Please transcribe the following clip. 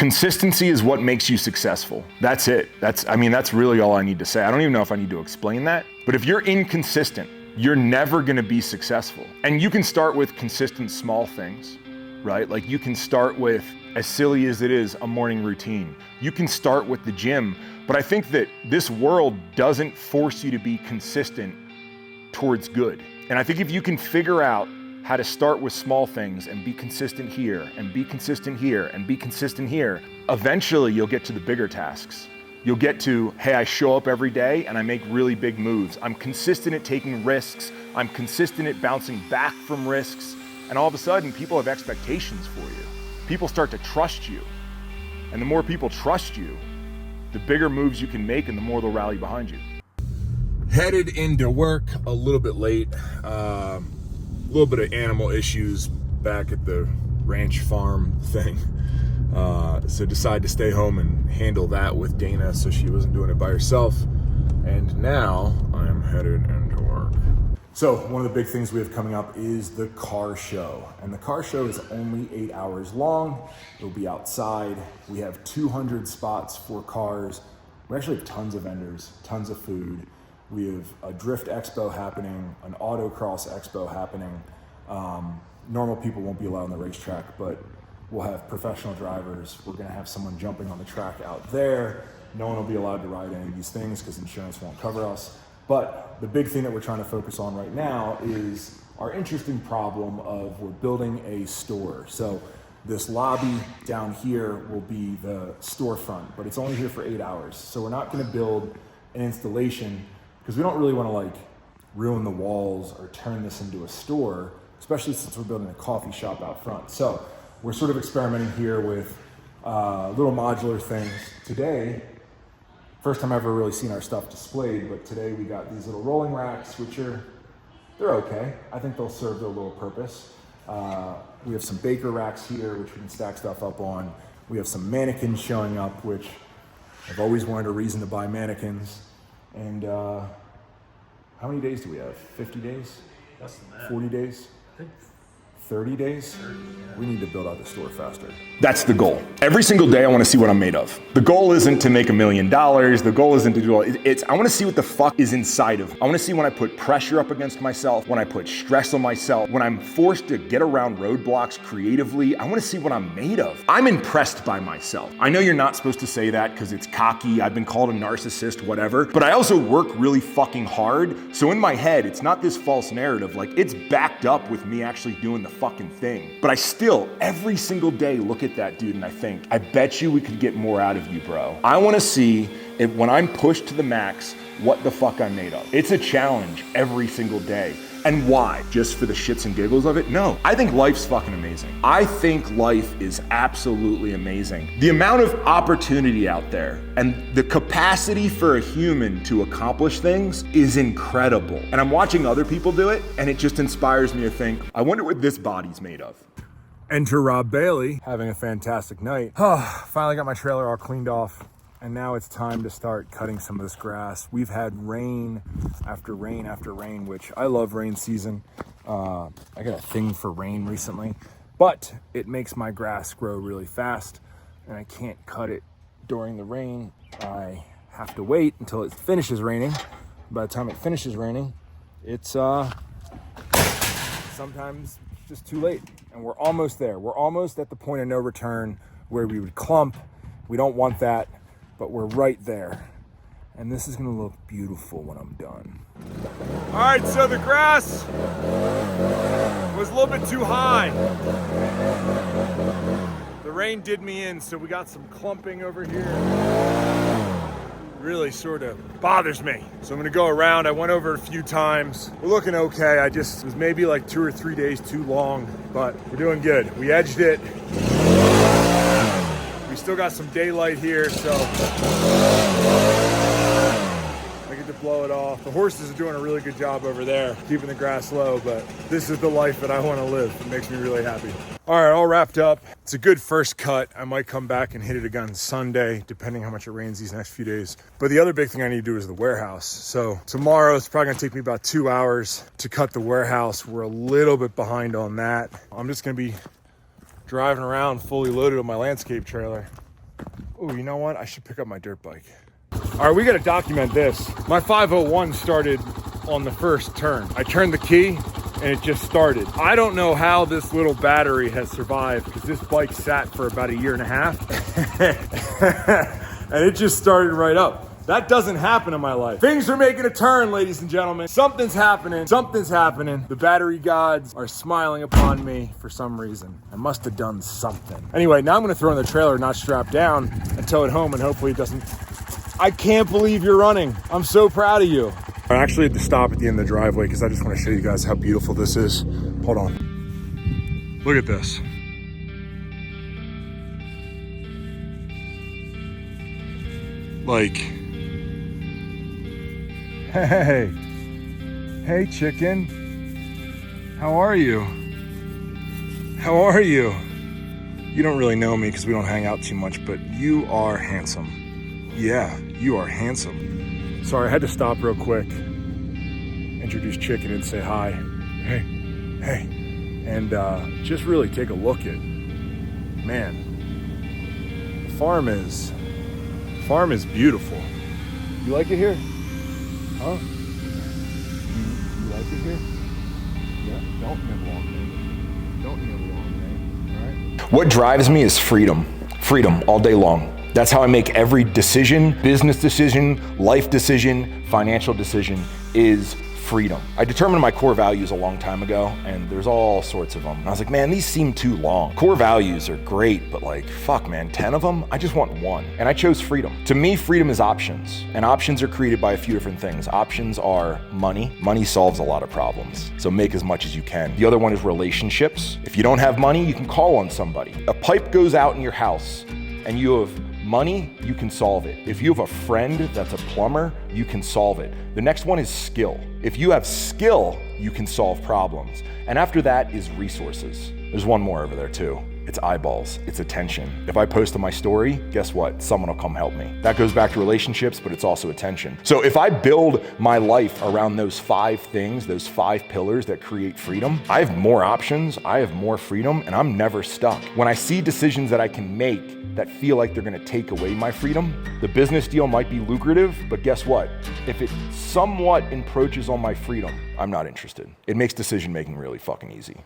Consistency is what makes you successful. That's it. That's really all I need to say. I don't even know if I need to explain that, but if you're inconsistent, you're never gonna be successful. And you can start with consistent small things, right? Like you can start with, as silly as it is, a morning routine. You can start with the gym, but I think that this world doesn't force you to be consistent towards good. And I think if you can figure out how to start with small things and be consistent here and be consistent here and be consistent here, eventually you'll get to the bigger tasks. You'll get to, hey, I show up every day and I make really big moves. I'm consistent at taking risks. I'm consistent at bouncing back from risks. And all of a sudden, people have expectations for you. People start to trust you. And the more people trust you, the bigger moves you can make and the more they'll rally behind you. Headed into work a little bit late. A little bit of animal issues back at the ranch farm thing. So decided to stay home and handle that with Dana so she wasn't doing it by herself. And now I'm headed into work. So one of the big things we have coming up is the car show. And the car show is only 8 hours long. It'll be outside. We have 200 spots for cars. We actually have tons of vendors, tons of food. We have a drift expo happening, an autocross expo happening. Normal people won't be allowed on the racetrack, but we'll have professional drivers. We're gonna have someone jumping on the track out there. No one will be allowed to ride any of these things because insurance won't cover us. But the big thing that we're trying to focus on right now is our interesting problem of we're building a store. So this lobby down here will be the storefront, but it's only here for 8 hours. So we're not gonna build an installation because we don't really want to like ruin the walls or turn this into a store, especially since we're building a coffee shop out front. So we're sort of experimenting here with little modular things. Today, first time I've ever really seen our stuff displayed, but today we got these little rolling racks, which they're okay. I think they'll serve their little purpose. We have some baker racks here, which we can stack stuff up on. We have some mannequins showing up, which I've always wanted a reason to buy mannequins. And how many days do we have? 50 days? Less than that. 40 days? I think 30 days? 30, yeah. We need to build out the store faster. That's the goal. Every single day I want to see what I'm made of. The goal isn't to make $1 million. The goal isn't to do all, I want to see what the fuck is inside of. I want to see when I put pressure up against myself, when I put stress on myself, when I'm forced to get around roadblocks creatively. I want to see what I'm made of. I'm impressed by myself. I know you're not supposed to say that because it's cocky. I've been called a narcissist, whatever, but I also work really fucking hard. So in my head, it's not this false narrative. Like it's backed up with me actually doing the fucking thing. But I still, every single day, look at that dude and I think, I bet you we could get more out of you, bro. I want to see if when I'm pushed to the max, what the fuck I'm made of. It's a challenge every single day. And why? Just for the shits and giggles of it? No. I think life's fucking amazing. I think life is absolutely amazing. The amount of opportunity out there and the capacity for a human to accomplish things is incredible. And I'm watching other people do it and it just inspires me to think, I wonder what this body's made of. Enter Rob Bailey, having a fantastic night. Finally got my trailer all cleaned off. And now it's time to start cutting some of this grass. We've had rain after rain after rain, which I love rain season. I got a thing for rain recently, but it makes my grass grow really fast and I can't cut it during the rain. I have to wait until it finishes raining. By the time it finishes raining, it's sometimes just too late. And we're almost there. We're almost at the point of no return where we would clump. We don't want that. But we're right there. And this is gonna look beautiful when I'm done. All right, so the grass was a little bit too high. The rain did me in, so we got some clumping over here. Really sort of bothers me. So I'm gonna go around. I went over a few times. We're looking okay. It was maybe like 2 or 3 days too long, but we're doing good. We edged it. We still got some daylight here, so I get to blow it off. The horses are doing a really good job over there, keeping the grass low, but this is the life that I want to live. It makes me really happy. All right, all wrapped up. It's a good first cut. I might come back and hit it again Sunday, depending how much it rains these next few days. But the other big thing I need to do is the warehouse. So tomorrow, it's probably gonna take me about 2 hours to cut the warehouse. We're a little bit behind on that. I'm just gonna be driving around fully loaded on my landscape trailer. Oh, you know what? I should pick up my dirt bike. All right, we gotta document this. My 501 started on the first turn. I turned the key and it just started. I don't know how this little battery has survived because this bike sat for about 1.5 years. And it just started right up. That doesn't happen in my life. Things are making a turn, ladies and gentlemen. Something's happening. Something's happening. The battery gods are smiling upon me for some reason. I must have done something. Anyway, now I'm gonna throw in the trailer, not strapped down, and tow it home, and hopefully it doesn't. I can't believe you're running. I'm so proud of you. I actually had to stop at the end of the driveway because I just want to show you guys how beautiful this is. Hold on. Look at this. Like, hey chicken, how are you? How are you? You don't really know me because we don't hang out too much, but you are handsome. Yeah, you are handsome. Sorry, I had to stop real quick, introduce Chicken and say hi. Hey, and just really take a look at, man, farm is beautiful. You like it here? Huh? You like it here? Yeah, don't nibble on me. Don't nibble on me, all right? What drives me is freedom. Freedom all day long. That's how I make every decision, business decision, life decision, financial decision, is freedom. I determined my core values a long time ago, and there's all sorts of them. And I was like, man, these seem too long. Core values are great, but like, fuck man, 10 of them? I just want one. And I chose freedom. To me, freedom is options. And options are created by a few different things. Options are money. Money solves a lot of problems. So make as much as you can. The other one is relationships. If you don't have money, you can call on somebody. A pipe goes out in your house and you have money, you can solve it. If you have a friend that's a plumber, you can solve it. The next one is skill. If you have skill, you can solve problems. And after that is resources. There's one more over there too. It's eyeballs, it's attention. If I post on my story, guess what? Someone will come help me. That goes back to relationships, but it's also attention. So if I build my life around those 5 things, those 5 pillars that create freedom, I have more options, I have more freedom, and I'm never stuck. When I see decisions that I can make that feel like they're gonna take away my freedom, the business deal might be lucrative, but guess what? If it somewhat encroaches on my freedom, I'm not interested. It makes decision making really fucking easy.